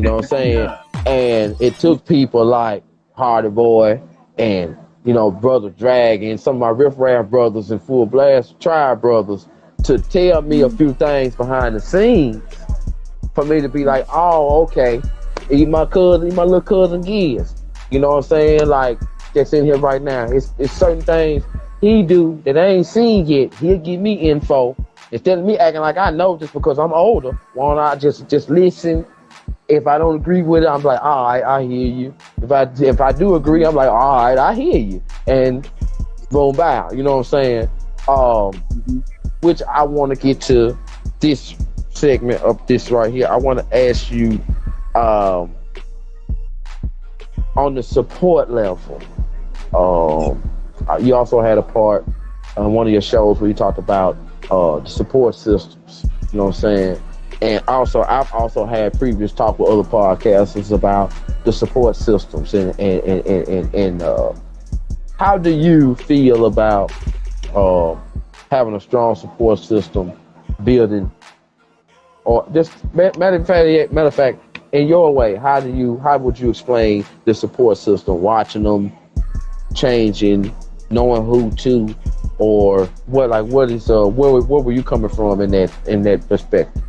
know what I'm saying? Yeah. And it took people like Hardy Boy and, Brother Drag and some of my Riff Raff brothers and Full Blast Tribe brothers to tell me a few things behind the scenes for me to be like, oh, okay, he my little cousin Giz. You know what I'm saying? Like, that's in here right now. It's certain things he do that I ain't seen yet. He'll give me info. Instead of me acting like I know just because I'm older, why don't I just listen? If I don't agree with it, I'm like, all right, I hear you. If I do agree, I'm like, all right, I hear you. And boom, bow. You know what I'm saying? Which I want to get to this segment of this right here. I want to ask you on the support level. You also had a part on one of your shows where you talked about the support systems. You know what I'm saying? And also, I've also had previous talk with other podcasters about the support systems and how do you feel about having a strong support system, building, or just matter of fact, in your way, how would you explain the support system? Watching them changing, knowing who to, or where were you coming from in that perspective?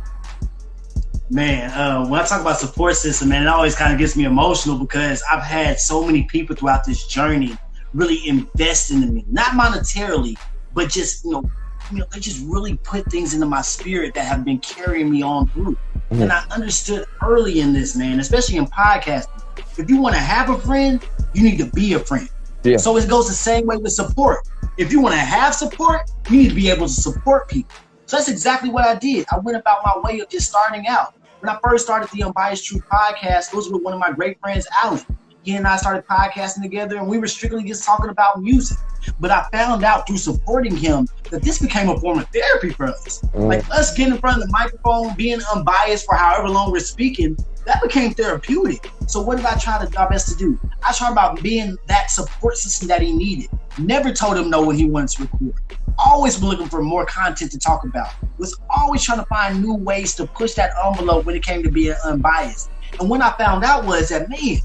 Man, when I talk about support system, man, it always kind of gets me emotional because I've had so many people throughout this journey really invest into me, not monetarily, but just they just really put things into my spirit that have been carrying me on through. Mm-hmm. And I understood early in this, man, especially in podcasting, if you want to have a friend, you need to be a friend. Yeah. So it goes the same way with support. If you want to have support, you need to be able to support people. So that's exactly what I did. I went about my way of just starting out. When I first started the Unbiased Truth podcast, it was with one of my great friends, Alan. He and I started podcasting together, and we were strictly just talking about music. But I found out through supporting him that this became a form of therapy for us. Like us getting in front of the microphone, being unbiased for however long we're speaking, that became therapeutic. So what did I try to do my best to do? I tried about being that support system that he needed. Never told him no when he wanted to record. Always looking for more content to talk about. Was always trying to find new ways to push that envelope when it came to being unbiased. And what I found out was that, man,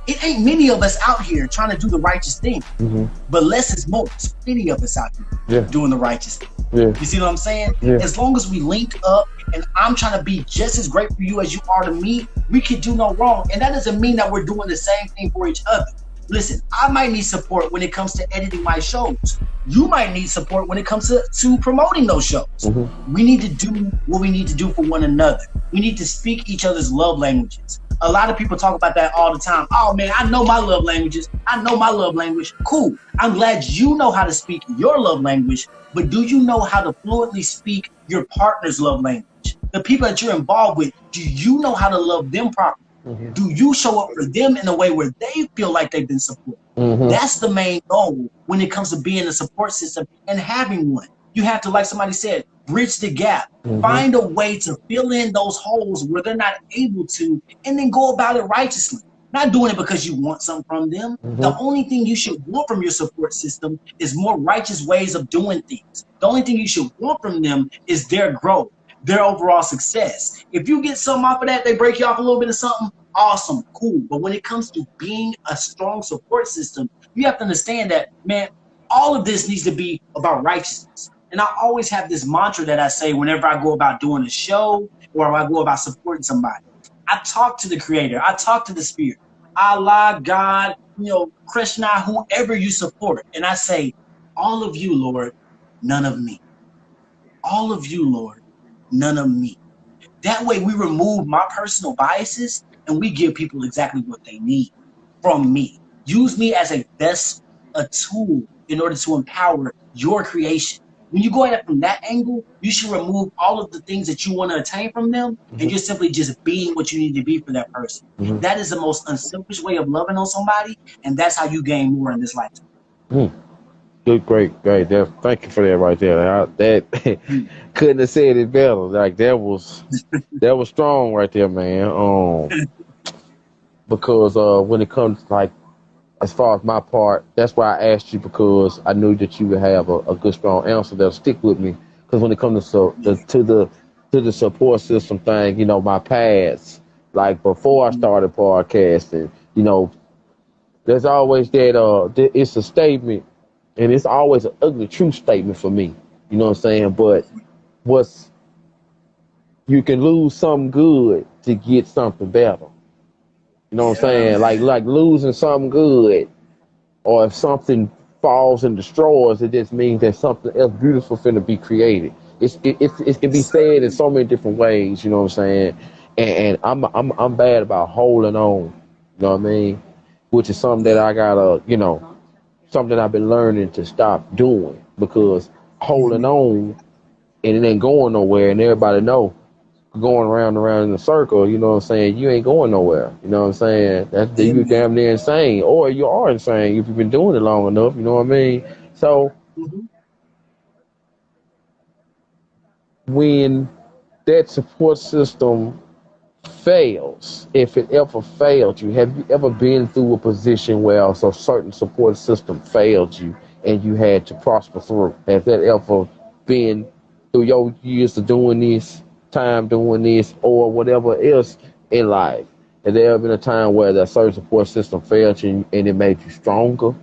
it ain't many of us out here trying to do the righteous thing. Mm-hmm. But less is more. There's plenty of us out here doing the righteous thing. Yeah. You see what I'm saying? Yeah. As long as we link up and I'm trying to be just as great for you as you are to me, we can do no wrong. And that doesn't mean that we're doing the same thing for each other. Listen, I might need support when it comes to editing my shows. You might need support when it comes to promoting those shows. Mm-hmm. We need to do what we need to do for one another. We need to speak each other's love languages. A lot of people talk about that all the time. Oh man, I know my love languages. I know my love language. Cool. I'm glad you know how to speak your love language, but do you know how to fluently speak your partner's love language? The people that you're involved with, do you know how to love them properly? Mm-hmm. Do you show up for them in a way where they feel like they've been supported? Mm-hmm. That's the main goal when it comes to being a support system and having one. You have to, like somebody said, bridge the gap. Mm-hmm. Find a way to fill in those holes where they're not able to, and then go about it righteously. Not doing it because you want something from them. Mm-hmm. The only thing you should want from your support system is more righteous ways of doing things. The only thing you should want from them is their growth, their overall success. If you get something off of that, they break you off a little bit of something, awesome, cool. But when it comes to being a strong support system, you have to understand that, man, all of this needs to be about righteousness. And I always have this mantra that I say whenever I go about doing a show or I go about supporting somebody. I talk to the Creator. I talk to the Spirit. Allah, God, Krishna, whoever you support. And I say, all of you, Lord, none of me. All of you, Lord, none of me. That way we remove my personal biases and we give people exactly what they need from me. Use me as a tool in order to empower your creation. When you go at it from that angle, you should remove all of the things that you want to attain from them, and you're simply just being what you need to be for that person. Mm-hmm. That is the most unselfish way of loving on somebody, and that's how you gain more in this lifetime. Good, great. Thank you for that right there. That couldn't have said it better. Like that was strong right there, man. Because when it comes like, as far as my part, that's why I asked you, because I knew that you would have a good, strong answer that'll stick with me. Because when it comes to the support system thing, my past Like before I started podcasting, you know, there's always that it's a statement, and it's always an ugly truth statement for me. You know what I'm saying? But what's you can lose something good to get something better. You know what I'm Yeah, saying? man. Like losing something good, or if something falls and destroys, it just means that something else beautiful finna be created. It can be Yes, said in sir. so many different ways. You know what I'm saying? And I'm bad about holding on. You know what I mean? Which is something that Yeah. I gotta, something I've been learning to stop doing, because holding Mhm. on and it ain't going nowhere, and everybody know going around and around in a circle. You know what I'm saying? You ain't going nowhere. You know what I'm saying? Yeah, You man. damn near insane, or you are insane if you've been doing it long enough. You know what I mean? So Mhm. when that support system fails, if it ever failed you, have you ever been through a position where a certain support system failed you and you had to prosper through? Has that ever been through your years of doing this, time doing this, or whatever else in life? Has there ever been a time where that certain support system failed you and it made you stronger?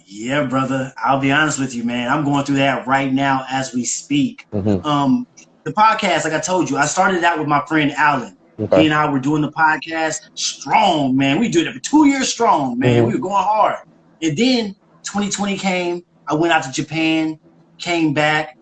Yeah, brother. I'll be honest with you, man. I'm going through that right now as we speak. Mm-hmm. Um, the podcast, like I told you, I started out with my friend Alan. He Okay. and I were doing the podcast strong, man. We did it for 2 years strong, man. We were Mm-hmm. going hard. And then 2020 came. I went out to Japan, came back,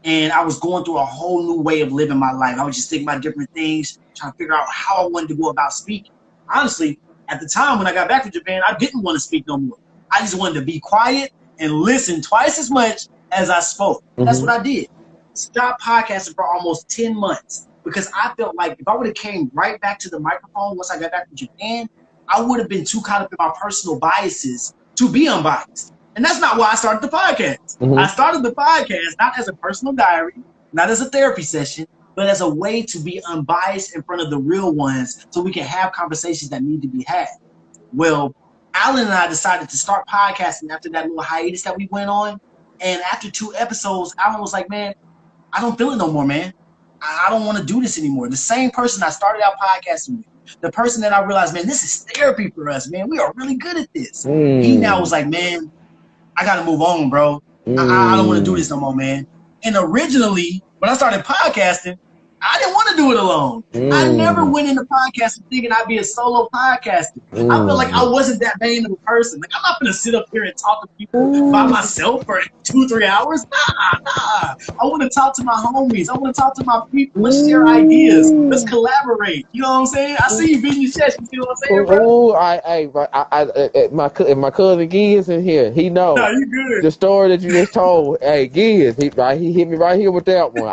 and I was going through a whole new way of living my life. I was just thinking about different things, trying to figure out how I wanted to go about speaking. Honestly, at the time when I got back from Japan, I didn't want to speak no more. I just wanted to be quiet and listen twice as much as I spoke. That's what Mm-hmm. I did. Stopped podcasting for almost 10 months because I felt like if I would have came right back to the microphone once I got back from Japan, I would have been too caught up in my personal biases to be unbiased. And that's not why I started the podcast. I Mm-hmm. started the podcast not as a personal diary, not as a therapy session, but as a way to be unbiased in front of the real ones so we can have conversations that need to be had. Well, Alan and I decided to start podcasting after that little hiatus that we went on. And after 2 episodes, Alan was like, man, I don't feel it no more, man. I don't want to do this anymore. The same person I started out podcasting with, the person that I realized, man, this is therapy for us, man. We are really good at this. He now was Mm. like, man, I got to move on, bro. I don't want to do Mm. this no more, man. And originally, when I started podcasting, I didn't want to do it alone. I never Mm. went into podcasting thinking I'd be a solo podcaster. I felt like I Mm. wasn't that vain of a person. Like, I'm not going to sit up here and talk to people by Mm. myself for 2, 3 hours. Nah. I want to talk to my homies. I want to talk to my people. Let's share ideas. Let's Mm. collaborate. You know what I'm saying? I see you beating your chest. You see what I'm saying, bro? Oh, my cousin Giz in here. He No, know you good. the story that you just told. Hey, Giz, he hit me right here with that one.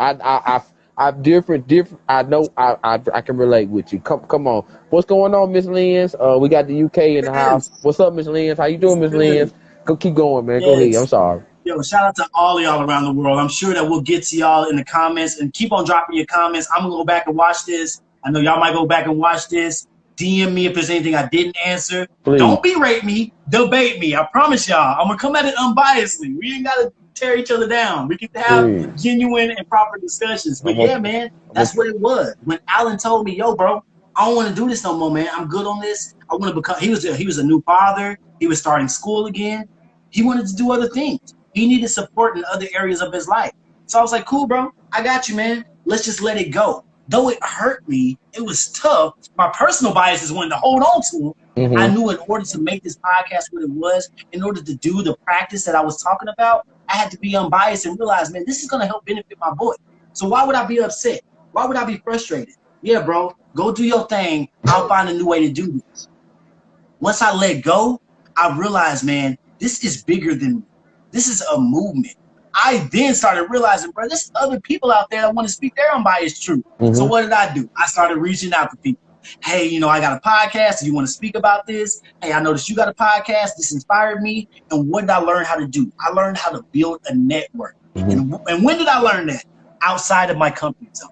I'm different. I know, I can relate with you. Come on. What's going on, Miss Lyns? We got the UK in the house. Yes. What's up, Miss Lyns? How you What's doing, Miss good? Lyns? Go keep going, man. Go ahead. I'm Yes. sorry. Yo, shout out to all of y'all around the world. I'm sure that we'll get to y'all in the comments and keep on dropping your comments. I'm gonna go back and watch this. I know y'all might go back and watch this. DM me if there's anything I didn't answer. Please, Don't berate me, debate me. I promise y'all, I'm gonna come at it unbiasedly. We ain't gotta tear each other down. We can have please. genuine and proper discussions. But yeah, man, that's what it was. When Alan told me, yo, bro, I don't want to do this no more, man. I'm good on this. I want to become. He was a new father. He was starting school again. He wanted to do other things. He needed support in other areas of his life. So I was like, cool, bro. I got you, man. Let's just let it go. Though it hurt me, it was tough. My personal biases wanted to hold on to him. I Mm-hmm. knew in order to make this podcast what it was, in order to do the practice that I was talking about, I had to be unbiased and realize, man, this is going to help benefit my boy. So why would I be upset? Why would I be frustrated? Yeah, bro, go do your thing. I'll find a new way to do this. Once I let go, I realized, man, this is bigger than me. This is a movement. I then started realizing, bro, there's other people out there that want to speak their unbiased truth. So Mm-hmm. what did I do? I started reaching out to people. Hey, I got a podcast. Do you want to speak about this? Hey, I noticed you got a podcast. This inspired me. And what did I learn how to do? I learned how to build a network. Mm-hmm. And when did I learn that? Outside of my comfort zone.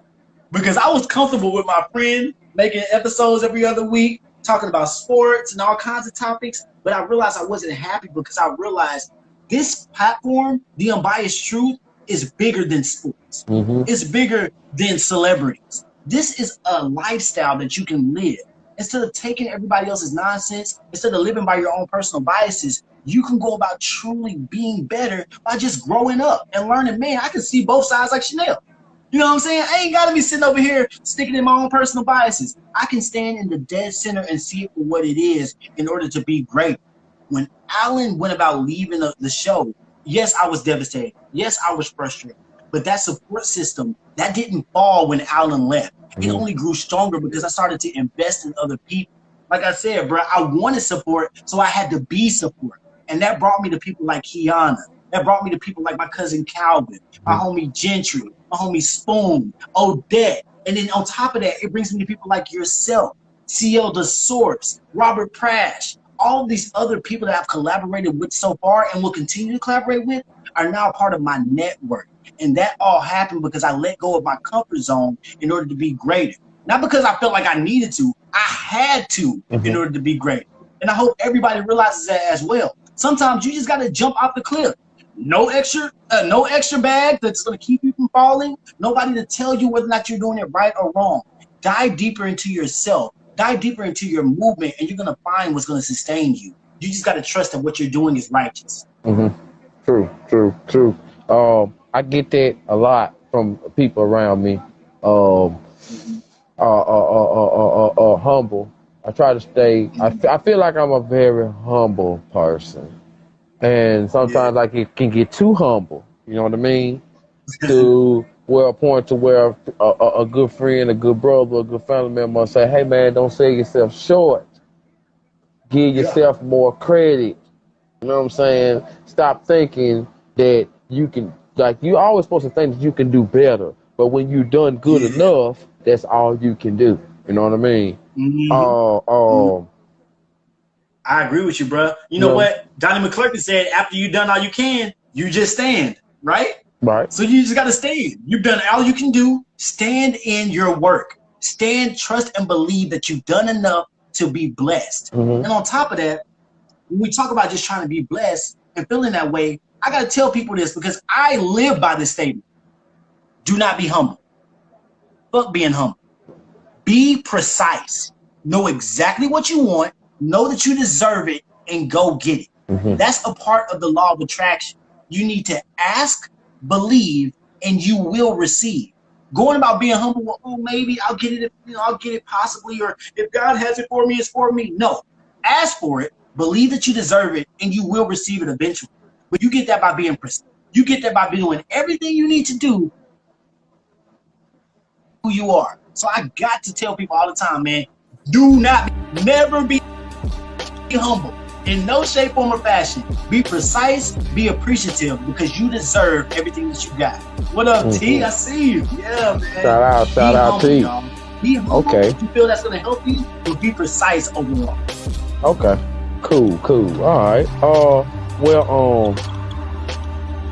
Because I was comfortable with my friend making episodes every other week, talking about sports and all kinds of topics. But I realized I wasn't happy because I realized this platform, the unbiased truth, is bigger than sports. Mm-hmm. It's bigger than celebrities. This is a lifestyle that you can live. Instead of taking everybody else's nonsense, instead of living by your own personal biases, you can go about truly being better by just growing up and learning. Man, I can see both sides like Chanel. You know what I'm saying? I ain't got to be sitting over here sticking in my own personal biases. I can stand in the dead center and see it for what it is in order to be great. When Alan went about leaving the show, yes, I was devastated. Yes, I was frustrated. But that support system, that didn't fall when Alan left. It only grew stronger because I started to invest in other people. Like I said, bro, I wanted support, so I had to be support. And that brought me to people like Kiana. That brought me to people like my cousin Calvin, my homie Gentry, my homie Spoon, Odette. And then on top of that, it brings me to people like yourself, CL The Source, Robert Prash. All of these other people that I've collaborated with so far and will continue to collaborate with are now part of my network. And that all happened because I let go of my comfort zone in order to be greater. Not because I felt like I needed to, I had to in order to be great. And I hope everybody realizes that as well. Sometimes you just got to jump off the cliff. No extra bag that's going to keep you from falling. Nobody to tell you whether or not you're doing it right or wrong. Dive deeper into yourself. Dive deeper into your movement, and you're going to find what's going to sustain you. You just got to trust that what you're doing is righteous. True. I get that a lot from people around me. Humble. I try to stay. I feel like I'm a very humble person, and sometimes it can get too humble. You know what I mean? To where a point to where a good friend, a good brother, a good family member say, "Hey man, don't sell yourself short. Give yourself more credit." You know what I'm saying? Stop thinking that you can. Like, you're always supposed to think that you can do better, but when you've done good enough, that's all you can do. You know what I mean? I agree with you, bro. You know what? Donnie McClurkin said, after you've done all you can, you just stand, right? Right. So you just got to stand. You've done all you can do. Stand in your work. Stand, trust, and believe that you've done enough to be blessed. And on top of that, when we talk about just trying to be blessed and feeling that way, I got to tell people this because I live by this statement. Do not be humble. Fuck being humble. Be precise. Know exactly what you want. Know that you deserve it and go get it. That's a part of the law of attraction. You need to ask, believe, and you will receive. Going about being humble, well, oh, maybe I'll get it, I'll get it possibly, or if God has it for me, it's for me. No. Ask for it, believe that you deserve it, and you will receive it eventually. But you get that by being precise. You get that by doing everything you need to do who you are. So I got to tell people all the time, man, never be humble in no shape, form, or fashion. Be precise, be appreciative, because you deserve everything that you got. What up, T? I see you. Yeah, man. Shout out T. Be humble. Okay. If you feel that's going to help you, but be precise overall. Okay. Cool. All right.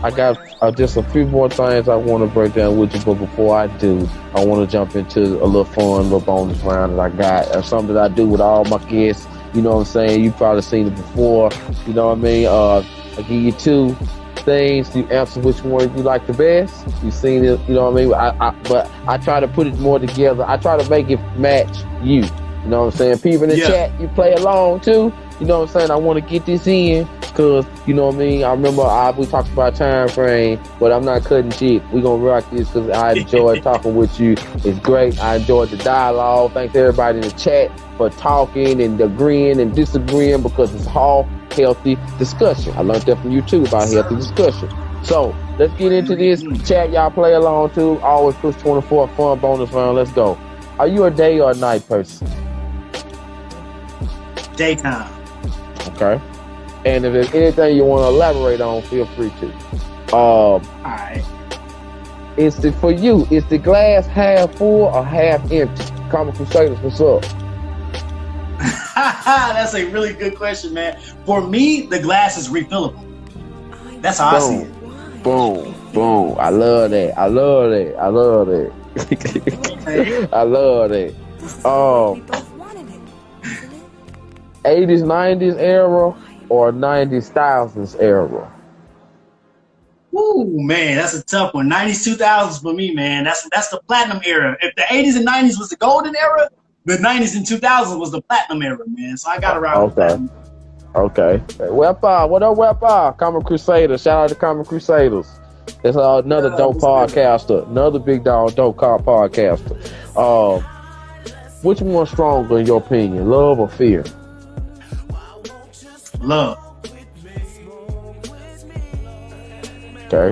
I got just a few more things I want to break down with you, but before I do, I want to jump into a little fun, little bonus round that I got. Something that I do with all my guests. You know what I'm saying? You've probably seen it before. You know what I mean? I give you two things. You answer which one you like the best. You've seen it. You know what I mean? But I try to put it more together. I try to make it match you. You know what I'm saying? People in the chat, you play along too. You know what I'm saying? I want to get this in because, you know what I mean? I remember we talked about time frame, but I'm not cutting shit. We're going to rock this because I enjoy talking with you. It's great. I enjoyed the dialogue. Thanks to everybody in the chat for talking and agreeing and disagreeing because it's all healthy discussion. I learned that from you too about healthy discussion. So let's get into this. Chat, y'all play along too. Always push 24 fun bonus round. Let's go. Are you a day or a night person? Daytime. Okay. And if there's anything you want to elaborate on, feel free to. All right. For you, is the glass half full or half empty? Common Crusaders, what's up? That's a really good question, man. For me, the glass is refillable. That's how I see it. Boom. I love that. I love that. 80s, 90s era or 90s, thousands era? Ooh, man, that's a tough one. 90s, 2000s for me, man. That's the platinum era. If the 80s and 90s was the golden era, the 90s and 2000s was the platinum era, man. So I got around with platinum. Okay. Wepa, what up, Wepa? Common Crusaders. Shout out to Common Crusaders. That's another dope podcaster. Another big dog, dope car podcaster. Which one's stronger in your opinion, love or fear? Love. Okay.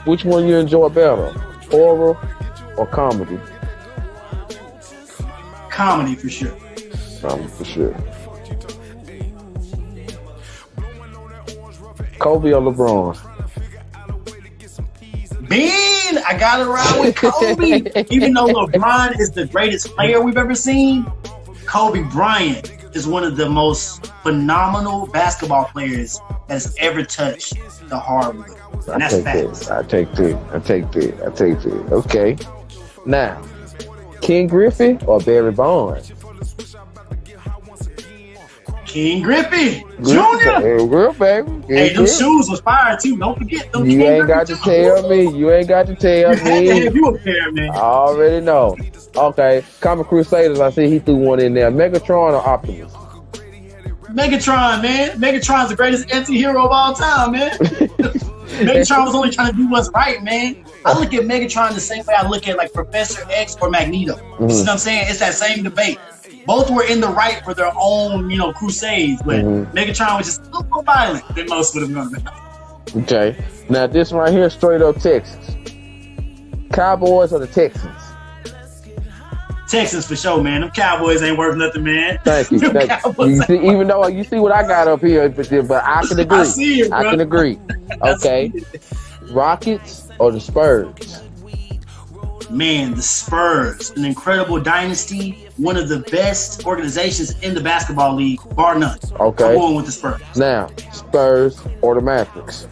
Which one you enjoy better, horror or comedy? Comedy for sure. Comedy for sure. Kobe or LeBron? Man, I got around with Kobe. Even though LeBron is the greatest player we've ever seen, Kobe Bryant is one of the most phenomenal basketball players that's ever touched the hardwood. And that's facts. I take that. Okay. Now, King Griffey or Barry Bonds? King Griffey Jr. Griffey, baby. Hey, them shoes was fire too. Don't forget them. You ain't got to tell me. You ain't got to tell me. You a pair, man. I already know. Okay. Common Crusaders, I see he threw one in there. Megatron or Optimus? Megatron, man. Megatron's the greatest anti-hero of all time, man. Megatron was only trying to do what's right, man. I look at Megatron the same way I look at like Professor X or Magneto. You see what I'm saying? It's that same debate. Both were in the right for their own, crusades, but Megatron was just a little more violent than most would have been. Okay. Now this right here, straight up Texas. Cowboys or the Texans? Texans for sure, man. Them Cowboys ain't worth nothing, man. Thank you. You see, even though you see what I got up here, but I can agree. I see it, bro. I can agree. Okay. Rockets or the Spurs? Man, the Spurs, an incredible dynasty, one of the best organizations in the basketball league, bar none. Okay. I'm going with the Spurs. Now, Spurs or the Mavericks?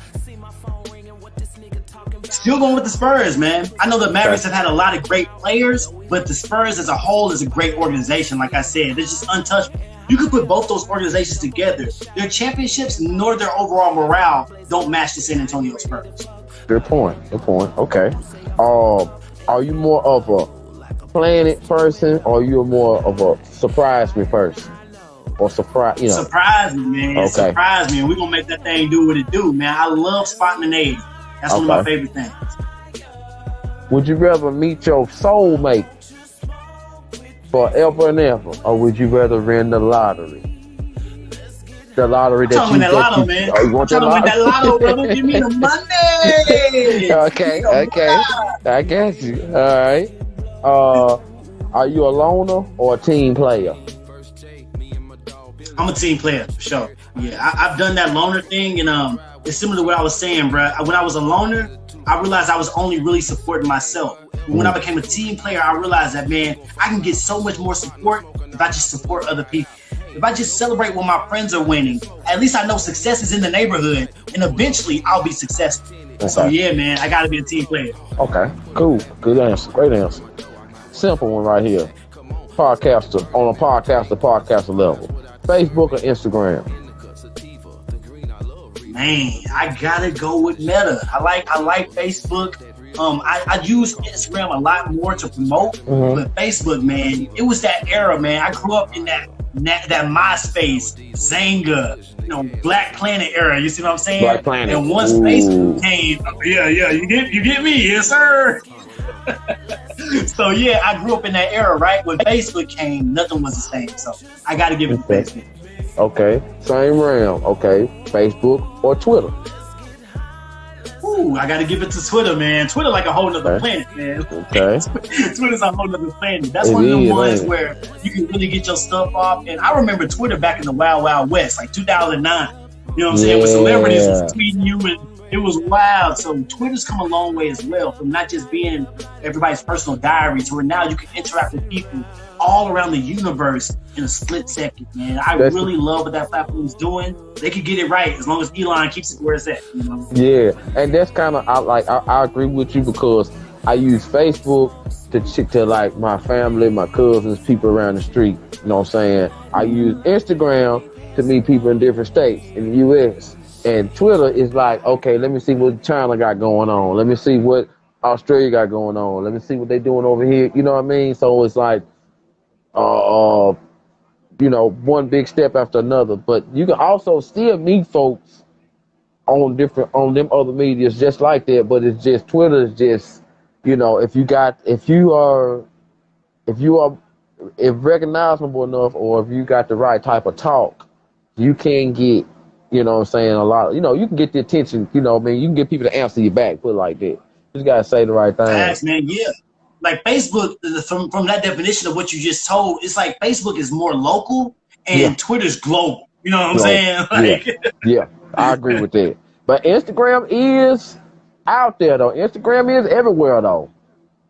Still going with the Spurs, man. I know the Mavericks have had a lot of great players, but the Spurs as a whole is a great organization. Like I said, they're just untouchable. You could put both those organizations together. Their championships nor their overall morale don't match the San Antonio Spurs. Good point. Okay. Are you more of a plan it person or you're more of a surprise me person? Or surprise, Surprise me, man. Okay. Surprise me. And we're going to make that thing do what it do, man. I love spontaneity. That's one of my favorite things. Would you rather meet your soulmate forever and ever, or would you rather win the lottery? The lottery that you lotto, man. Oh, you want I'm trying to win that lotto, brother. Give me the money. Okay. I got you. All right. Are you a loner or a team player? I'm a team player, for sure. Yeah, I've done that loner thing, and it's similar to what I was saying, bro. When I was a loner, I realized I was only really supporting myself. When I became a team player, I realized that, man, I can get so much more support if I just support other people. If I just celebrate when my friends are winning, at least I know success is in the neighborhood, and eventually I'll be successful. Okay. So, yeah, man, I got to be a team player. Okay, cool. Good answer. Great answer. Simple one right here. Podcaster, on a podcaster level. Facebook or Instagram? Man, I gotta go with Meta. I like Facebook. I use Instagram a lot more to promote, but Facebook, man, it was that era, man. I grew up in that MySpace, Zanga, Black Planet era. You see what I'm saying? Black Planet. And once Facebook came, you get me, yes sir. So yeah, I grew up in that era, right? When Facebook came, nothing was the same. So I got to give it to Facebook. Okay, same realm. Okay, Facebook or Twitter? Ooh, I got to give it to Twitter, man. Twitter like a whole nother planet, man. Okay. Twitter's a whole nother planet. That's one of the ones where you can really get your stuff off. And I remember Twitter back in the Wild Wild West, like 2009. You know what I'm saying? When celebrities was tweeting you and it was wild. So Twitter's come a long way as well, from not just being everybody's personal diary to where now you can interact with people all around the universe in a split second, man. I really love what that platform's doing. They could get it right as long as Elon keeps it where it's at. Yeah, and that's kind of I agree with you because I use Facebook to like my family, my cousins, people around the street. You know what I'm saying? I use Instagram to meet people in different states in the U.S. And Twitter is like, okay, let me see what China got going on. Let me see what Australia got going on. Let me see what they doing over here. You know what I mean? So it's like, uh, one big step after another. But you can also still meet folks on them other medias just like that. But it's just Twitter is just, if recognizable enough, or if you got the right type of talk, you can get, what I'm saying, a lot. You can get the attention. You can get people to answer you back. Put it like that. You just gotta say the right thing. Facts, man. Yeah. Like Facebook, from that definition of what you just told, it's like Facebook is more local and Twitter's global. You know what I'm saying? Like, yeah, I agree with that. But Instagram is out there though. Instagram is everywhere though.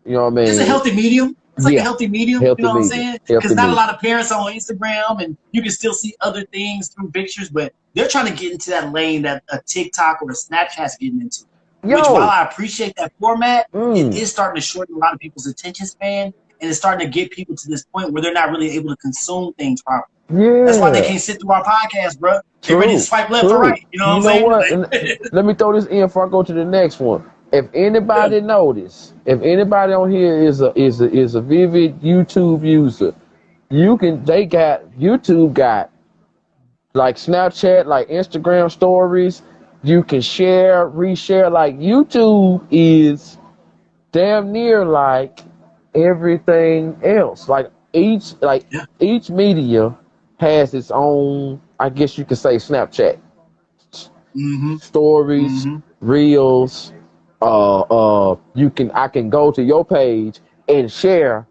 You know what I mean? It's a healthy medium. It's like a healthy medium. You know what I'm saying? Because not a lot of parents are on Instagram, and you can still see other things through pictures, but they're trying to get into that lane that a TikTok or a Snapchat's getting into. Which, while I appreciate that format, it is starting to shorten a lot of people's attention span, and it's starting to get people to this point where they're not really able to consume things properly. Yeah. That's why they can't sit through our podcast, bro. They're ready to swipe left or right. You know what I'm saying? Let me throw this in before I go to the next one. If anybody notice, if anybody on here is a vivid YouTube user, YouTube got like Snapchat, like Instagram stories. You can share, reshare. Like YouTube is damn near like everything else. Like each media has its own, I guess you could say, Snapchat. Stories, reels. I can go to your page and share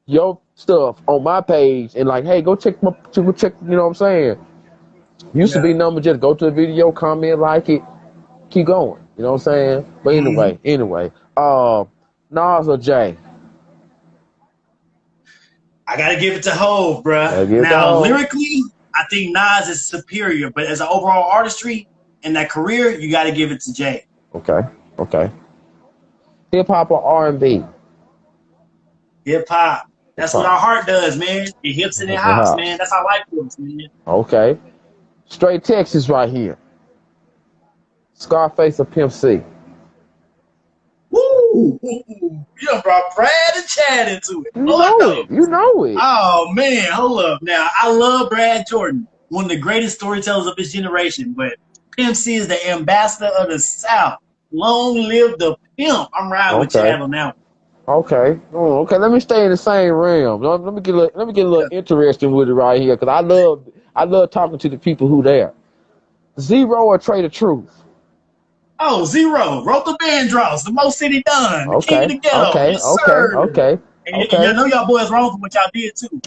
your stuff on my page and like, hey, go check, you know what I'm saying? Used to be number, just go to the video, comment, like it, keep going. You know what I'm saying? But anyway, Nas or Jay? I gotta give it to Hov, bruh. Now, lyrically, I think Nas is superior, but as an overall artistry and that career, you gotta give it to Jay. Okay. Hip hop or R&B? Hip hop. That's what our heart does, man. It hips and it hops, man. That's how life works, man. Okay. Straight Texas right here. Scarface or Pimp C? Woo! You done brought Brad and Chad into it. You know it. Oh, man. Hold up. Now, I love Brad Jordan, one of the greatest storytellers of his generation, but Pimp C is the ambassador of the South. Long live the pimp. I'm riding with Chad on that one. Okay. Let me stay in the same realm. Let me get a little interesting with it right here, because I love talking to the people who there. Zero or Trey the Truth? Oh, Zero. Wrote the Vandross, the Mo City Done, the King of the Ghetto. Okay. And I know y'all boys wrong for what y'all did too.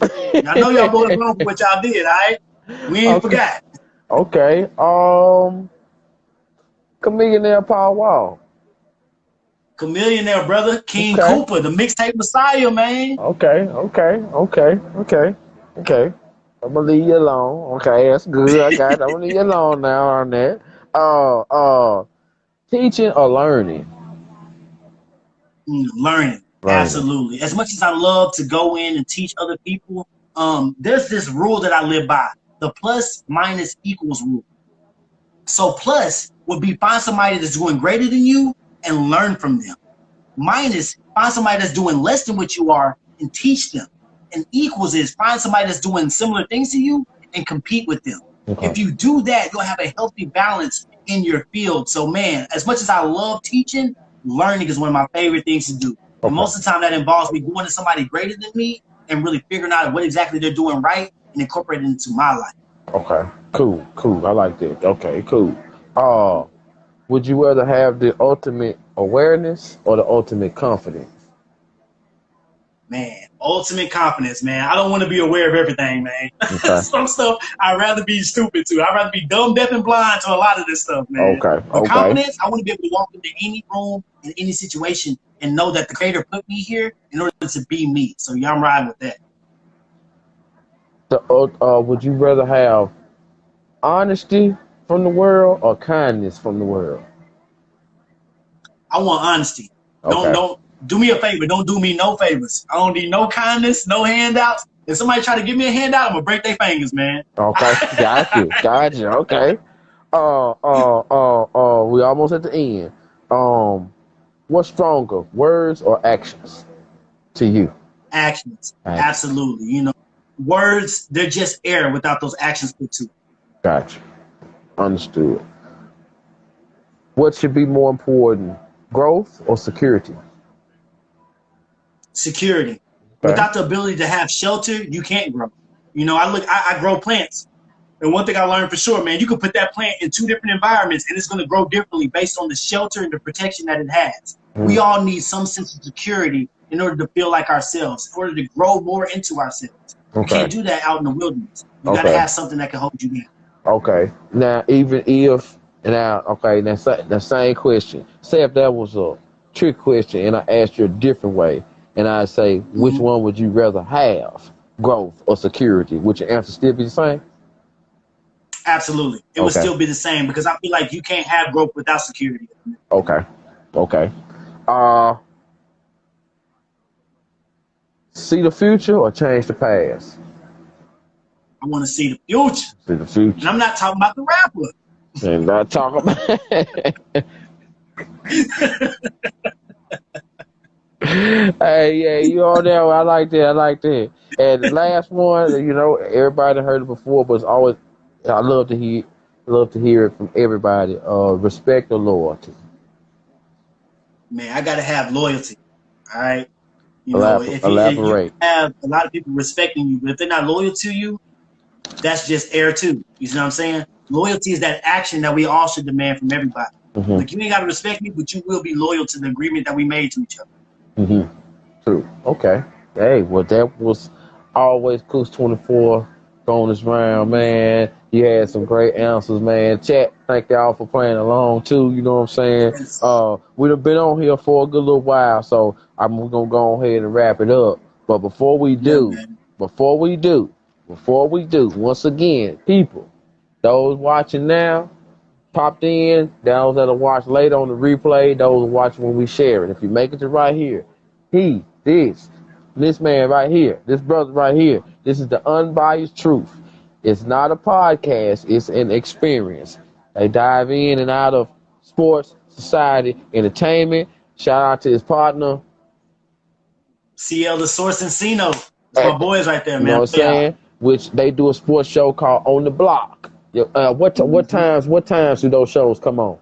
I know y'all boys wrong for what y'all did. All right, we ain't forgot. Okay. Chamillionaire Paul Wall. Chamillionaire, brother. King Cooper, the mixtape Messiah, man. Okay. I'm gonna leave you alone. Okay, that's good. I'm gonna leave you alone now on that. Teaching or learning? Learning. Absolutely. As much as I love to go in and teach other people, there's this rule that I live by: the plus minus equals rule. So plus would be find somebody that's doing greater than you and learn from them. Minus, find somebody that's doing less than what you are and teach them. And equals is find somebody that's doing similar things to you and compete with them. If you do that, you'll have a healthy balance in your field. So man, as much as I love teaching, learning is one of my favorite things to do. And most of the time that involves me going to somebody greater than me and really figuring out what exactly they're doing right and incorporating it into my life. Okay, cool. I like that. Okay, cool. Would you rather have the ultimate awareness or the ultimate confidence? Man, ultimate confidence, man. I don't want to be aware of everything, man. Okay. Some stuff I'd rather be stupid to. I'd rather be dumb, deaf, and blind to a lot of this stuff, man. Okay. But confidence, I want to be able to walk into any room, in any situation, and know that the Creator put me here in order to be me. So yeah, I'm riding with that. Would you rather have honesty from the world or kindness from the world? I want honesty. Okay. Don't do me a favor. Don't do me no favors. I don't need no kindness, no handouts. If somebody try to give me a handout, I'm gonna break their fingers, man. Okay, got you. Okay. We almost at the end. What's stronger, words or actions to you? Actions, Actions. absolutely. You know, words, they're just air without those actions put to it. Gotcha. Understood. What should be more important, growth or security? Security. Okay. Without the ability to have shelter, you can't grow. You know, I grow plants. And one thing I learned for sure, man, you can put that plant in two different environments and it's going to grow differently based on the shelter and the protection that it has. We Mm. all need some sense of security in order to feel like ourselves, in order to grow more into ourselves. You Okay. can't do that out in the wilderness. You got to Okay. have something that can hold you down. Okay. Now, even if now, okay, that's the same question. Say if that was a trick question, and I asked you a different way, and I say, which Mhm. one would you rather have, growth or security? Would your answer still be the same? Absolutely. It would Okay. still be the same because I feel like you can't have growth without security. Okay. Okay. Uh, see the future or change the past? I want to see the future. See the And future. I'm not talking about the rapper. And not talk about. Hey, yeah, you on there? I like that. I like that. And the last one, you know, everybody heard it before, but it's always I love to hear it from everybody. Respect or loyalty. Man, I got to have loyalty. All right. You know, if you Elaborate. have a lot of people respecting you, but if they're not loyal to you, that's just air too. You see what I'm saying? Loyalty is that action that we all should demand from everybody. Mm-hmm. Like you ain't got to respect me, but you will be loyal to the agreement that we made to each other. Mm-hmm. True. Okay. Hey, well, that was always Coach 24 bonus round, man. You had some great answers, man. Chat, thank y'all for playing along too. You know what I'm saying? Yes. We've been on here for a good little while, so I'm gonna go ahead and wrap it up. But before we Yeah, do, man. once again, people, those watching now, popped in, those that'll watch later on the replay, those watching when we share it. If you make it to right here, this man right here, this brother right here, this is the unbiased truth. It's not a podcast, it's an experience. They dive in and out of sports, society, entertainment. Shout out to his partner. CL the Source and Cino. It's eh, my boys right there, You know man. what I'm Yeah. saying? Which they do a sports show called On the Block. What times do those shows come on?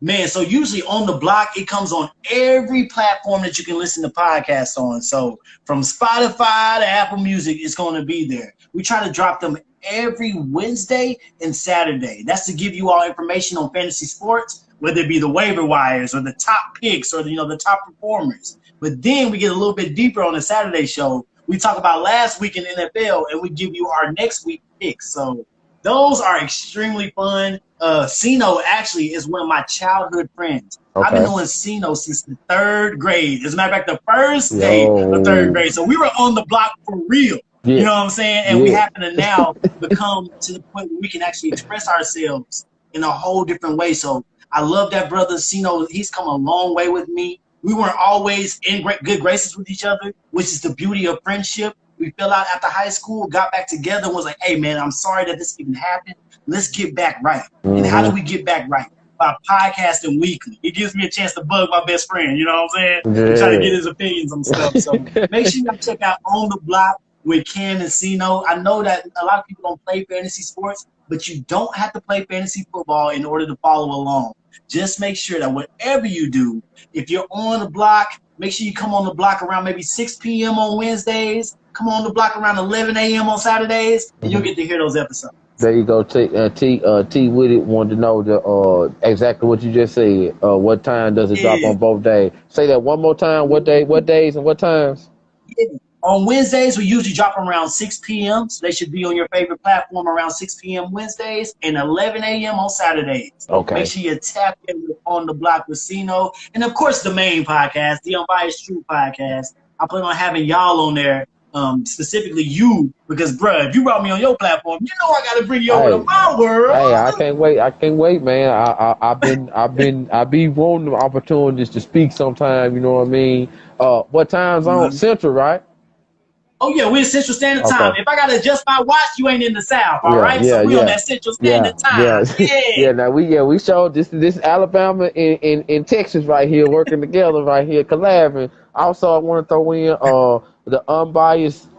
Man, so usually on the block, it comes on every platform that you can listen to podcasts on. So from Spotify to Apple Music, it's going to be there. We try to drop them every Wednesday and Saturday. That's to give you all information on fantasy sports, whether it be the waiver wires or the top picks or the top performers. But then we get a little bit deeper on the Saturday show. We talk about last week in NFL and we give you our next week picks. So those are extremely fun. Cino actually is one of my childhood friends. I've been Okay. knowing Cino since the third grade. As a matter of fact, the first day of third grade. So we were on the block for real. Yeah. You know what I'm saying? And we Yeah. happen to now become to the point where we can actually express ourselves in a whole different way. So I love that brother Cino. He's come a long way with me. We weren't always in good graces with each other, which is the beauty of friendship. We fell out after high school, got back together, and was like, hey, man, I'm sorry that this even happened. Let's get back right. And how do we get back right? By podcasting weekly. It gives me a chance to bug my best friend, you know what I'm saying? And try to get his opinions on stuff. So make sure y'all check out On the Block with Cam and Cino. I know that a lot of people don't play fantasy sports, but you don't have to play fantasy football in order to follow along. Just make sure that whatever you do, if you're on the block, make sure you come on the block around maybe 6 p.m. on Wednesdays. Come on the block around 11 a.m. on Saturdays, and you'll get to hear those episodes. There you go. T Witty wanted to know the exactly what you just said. What time does it drop on both days? Say that one more time. What days, and what times? Yeah. On Wednesdays, we usually drop them around 6 p.m. So they should be on your favorite platform around 6 p.m. Wednesdays and 11 a.m. on Saturdays. Okay. Make sure you tap in On the Block with Cino. And, of course, the main podcast, the Unbiased Truth podcast. I plan on having y'all on there, specifically you, because, bruh, if you brought me on your platform, you know I got to bring you over to my world. Hey, I can't wait, man. I've been wanting the opportunities to speak sometime. You know what I mean? What time zone? Central, right? Oh yeah, we're in Central Standard Time. Okay. If I gotta adjust my watch, you ain't in the South, all Yeah, right? So yeah, we on yeah, that Central yeah, Standard yeah, Time. Yeah. yeah. Now we showed this Alabama in Texas right here working together right here collabing. Also, I want to throw in the Unbiased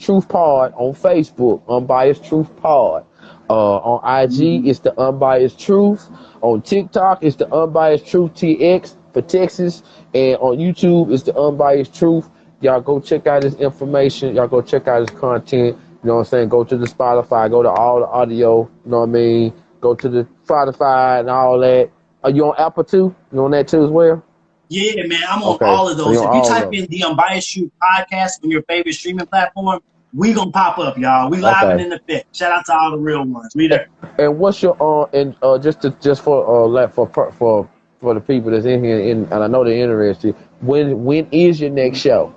Truth Pod on Facebook, Unbiased Truth Pod. On IG, Mm-hmm. it's the Unbiased Truth. On TikTok, it's the Unbiased Truth TX for Texas, and on YouTube, it's the Unbiased Truth. Y'all go check out his information. Y'all go check out his content. You know what I'm saying? Go to the Spotify. Go to all the audio. You know what I mean? Go to the Spotify and all that. Are you on Apple too? You on that too as well? Yeah, man, I'm on Okay. all of So you those. on If you all of type them. in the Unbiased Truth podcast on your favorite streaming platform, we gonna pop up, y'all. We live and Okay. in effect. Shout out to all the real ones. We there. And what's your just for for the people that's in here and I know they're interested. When is your next show?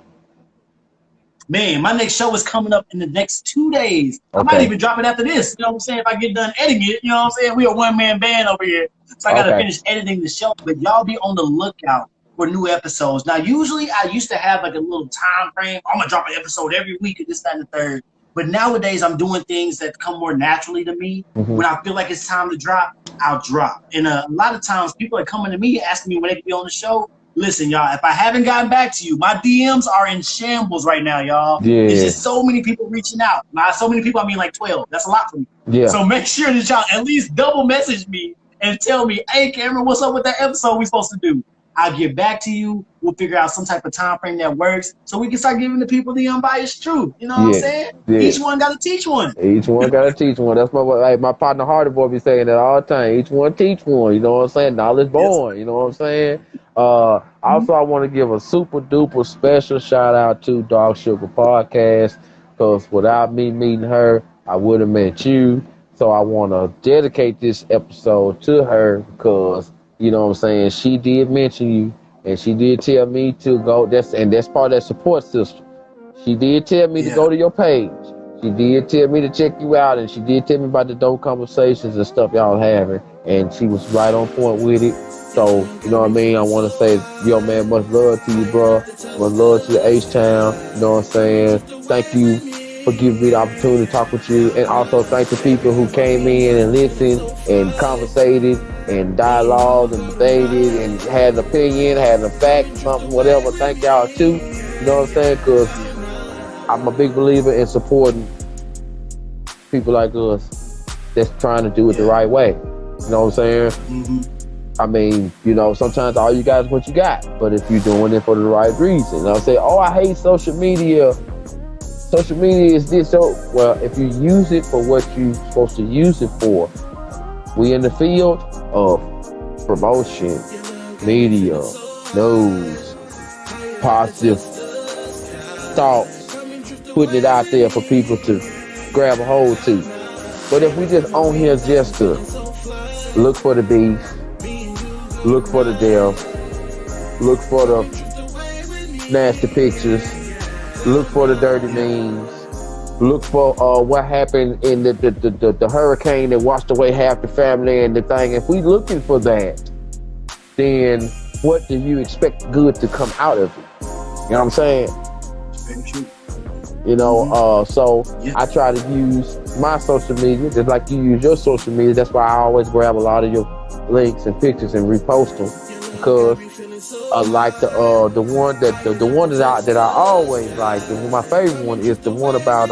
Man, my next show is coming up in the next 2 days. I might Okay. even drop it after this. You know what I'm saying? If I get done editing it, you know what I'm saying? We a one-man band over here. So I got to Okay. finish editing the show. But y'all be on the lookout for new episodes. Now, usually I used to have like a little time frame. I'm going to drop an episode every week and this, that, and the third. But nowadays I'm doing things that come more naturally to me. Mm-hmm. When I feel like it's time to drop, I'll drop. And a lot of times people are coming to me asking me when they can be on the show. Listen, y'all, if I haven't gotten back to you, my DMs are in shambles right now, y'all. Yeah. There's just so many people reaching out. Not so many people, I mean like 12. That's a lot for me. Yeah. So make sure that y'all at least double message me and tell me, hey, Cameron, what's up with that episode we supposed to do? I'll get back to you. We'll figure out some type of time frame that works so we can start giving the people the unbiased truth. You know what I'm saying? Yeah. Each one got to teach one. Each one got to teach one. That's my partner Hardy Boy be saying that all the time. Each one teach one. You know what I'm saying? Knowledge born. You know what I'm saying? Also, I want to give a super duper special shout out to Dog Sugar Podcast because without me meeting her, I would have met you. So I want to dedicate this episode to her because, you know what I'm saying, she did mention you and she did tell me to go. That's part of that support system. She did tell me to go to your page. She did tell me to check you out, and she did tell me about the dope conversations and stuff y'all having, and she was right on point with it. So, you know what I mean? I want to say, yo, man, much love to you, bro. Much love to the H-Town. You know what I'm saying? Thank you for giving me the opportunity to talk with you, and also thank the people who came in and listened and conversated and dialogued and debated and had an opinion, had a fact, something, whatever. Thank y'all, too. You know what I'm saying? Because I'm a big believer in supporting people like us that's trying to do it the right way. You know what I'm saying? Mm-hmm. I mean, you know, sometimes all you got is what you got. But if you're doing it for the right reason, I'll say, oh, I hate social media. Social media is this. So, well, if you use it for what you're supposed to use it for, we in the field of promotion, media, news, positive thoughts, putting it out there for people to grab a hold to. But if we just on here just to look for the beef, look for the death, look for the nasty pictures, look for the dirty memes, look for what happened in the hurricane that washed away half the family and the thing. If we looking for that, then what do you expect good to come out of it? You know what I'm saying? You know, so I try to use my social media just like you use your social media. That's why I always grab a lot of your links and pictures and repost them because like the one that I always like, my favorite one is the one about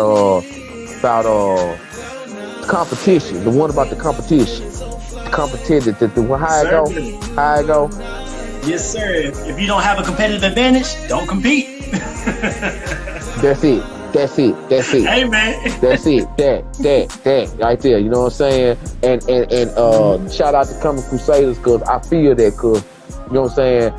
competition. The one about the competition. The competition. How it go? Yes, sir. If you don't have a competitive advantage, don't compete. That's it. Hey, man. That's it. That right there. You know what I'm saying? And shout out to Coming Crusaders because I feel that because, you know what I'm saying?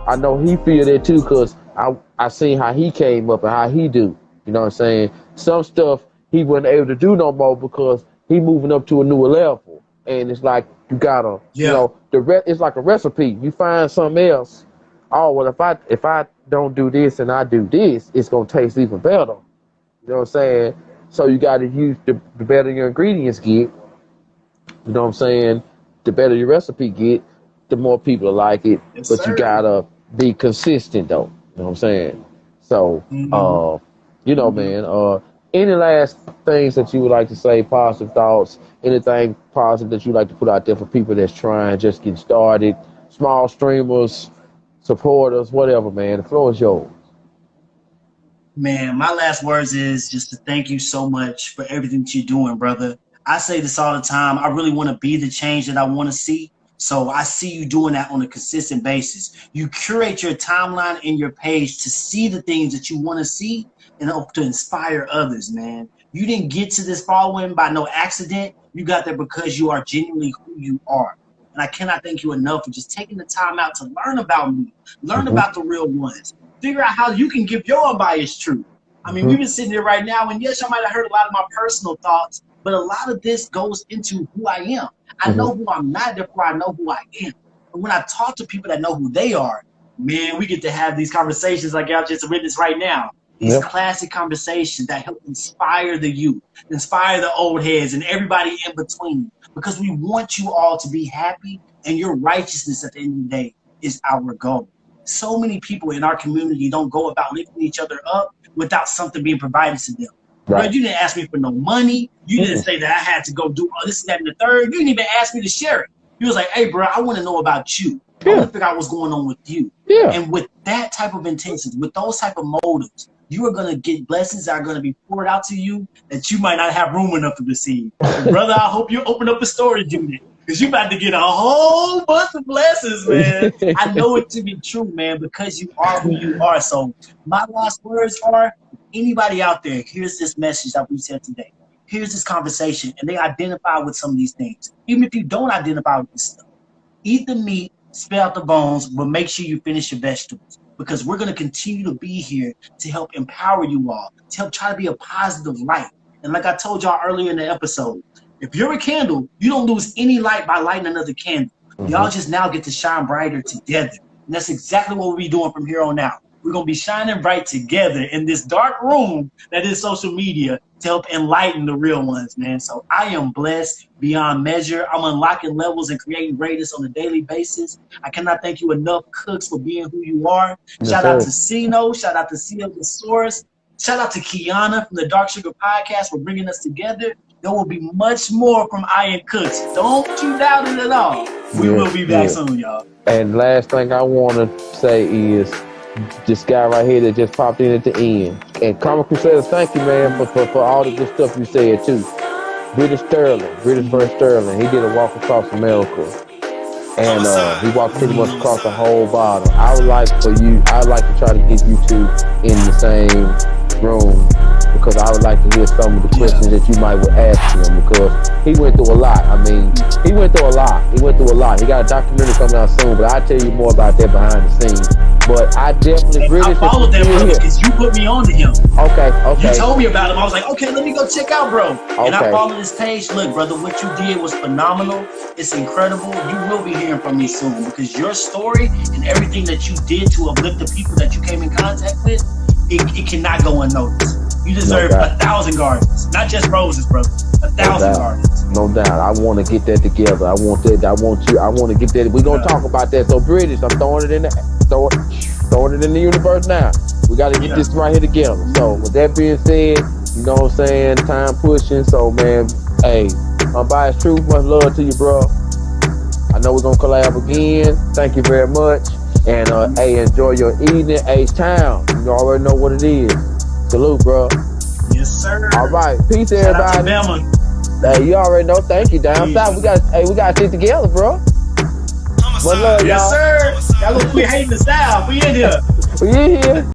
I know he feel that too because I seen how he came up and how he do. You know what I'm saying? Some stuff he wasn't able to do no more because he moving up to a newer level. And it's like you gotta, you know, it's like a recipe. You find something else. Oh, well, if I don't do this and I do this, it's gonna taste even better. You know what I'm saying? So you gotta use the better your ingredients get. You know what I'm saying? The better your recipe get, the more people like it. Yes, but sir. You gotta be consistent though. You know what I'm saying? So, you know, man, any last things that you would like to say, positive thoughts, anything positive that you like to put out there for people that's trying, just getting started, small streamers, supporters, whatever, man. The floor is yours. Man, my last words is just to thank you so much for everything that you're doing, brother. I say this all the time. I really want to be the change that I want to see. So I see you doing that on a consistent basis. You curate your timeline and your page to see the things that you want to see and hope to inspire others, man. You didn't get to this following by no accident. You got there because you are genuinely who you are. And I cannot thank you enough for just taking the time out to learn about me, learn about the real ones, figure out how you can give your unbiased truth. I mean, we've been sitting here right now, and yes, I might have heard a lot of my personal thoughts, but a lot of this goes into who I am. I know who I'm not, therefore I know who I am. And when I talk to people that know who they are, man, we get to have these conversations like y'all just witnessed right now. These classic conversations that help inspire the youth, inspire the old heads, and everybody in between. Because we want you all to be happy, and your righteousness at the end of the day is our goal. So many people in our community don't go about lifting each other up without something being provided to them. Right. Bro, you didn't ask me for no money. You didn't say that I had to go do all this, that, and the third. You didn't even ask me to share it. You was like, hey, bro, I want to know about you. I want to figure out what's going on with you. And with that type of intentions, with those type of motives, you are going to get blessings that are going to be poured out to you that you might not have room enough to receive. Brother, I hope you open up a storage unit, because you're about to get a whole bunch of blessings, man. I know it to be true, man, because you are who you are. So my last words are, anybody out there, here's this message that we said today. Here's this conversation, and they identify with some of these things. Even if you don't identify with this stuff, eat the meat, spit out the bones, but make sure you finish your vegetables, because we're going to continue to be here to help empower you all, to help try to be a positive light. And like I told y'all earlier in the episode, if you're a candle, you don't lose any light by lighting another candle. Y'all just now get to shine brighter together. And that's exactly what we'll be doing from here on out. We're going to be shining bright together in this dark room that is social media to help enlighten the real ones, man. So I am blessed beyond measure. I'm unlocking levels and creating greatness on a daily basis. I cannot thank you enough, Cooks, for being who you are. Shout out to Sino. Shout out to CEO The Source. Shout out to Kiana from the Dark Sugar Podcast for bringing us together. There will be much more from Iron Cooks. Don't you doubt it at all. We will be back soon, y'all. And last thing I want to say is this guy right here that just popped in at the end. And Comic Crusaders, thank you, man, for all the good stuff you said, too. British vs. Sterling. He did a walk across America. And he walked pretty much across the whole bottle. I would like to try to get you two in the same room, because I would like to hear some of the questions that you might ask him, because he went through a lot. I mean, he went through a lot. He got a documentary coming out soon, but I'll tell you more about that behind the scenes. But I definitely I followed that, brother, because you put me on to him. Okay. You told me about him. I was like, okay, let me go check out, bro. And I followed his page. Look, brother, what you did was phenomenal. It's incredible. You will be hearing from me soon, because your story and everything that you did to uplift the people that you came in contact with, it cannot go unnoticed. You deserve 1,000 gardens, not just roses, brother. 1,000 gardens. No doubt. I want to get that together. I want that. I want to get that. We're gonna talk about that. So British, I'm throwing it in the universe now. We got to get this right here together. So with that being said, you know what I'm saying? Time pushing. So man, hey, Unbiased Truth, much love to you, bro. I know we're gonna collab again. Thank you very much. And hey, enjoy your evening, H-Town. You already know what it is. Salute, bro. Yes, sir. All right, peace, everybody. Hey, you already know. Thank you, down south. We got to sit together, bro. Much love, y'all. Yes, sir. Y'all gonna quit hating the style. We in here.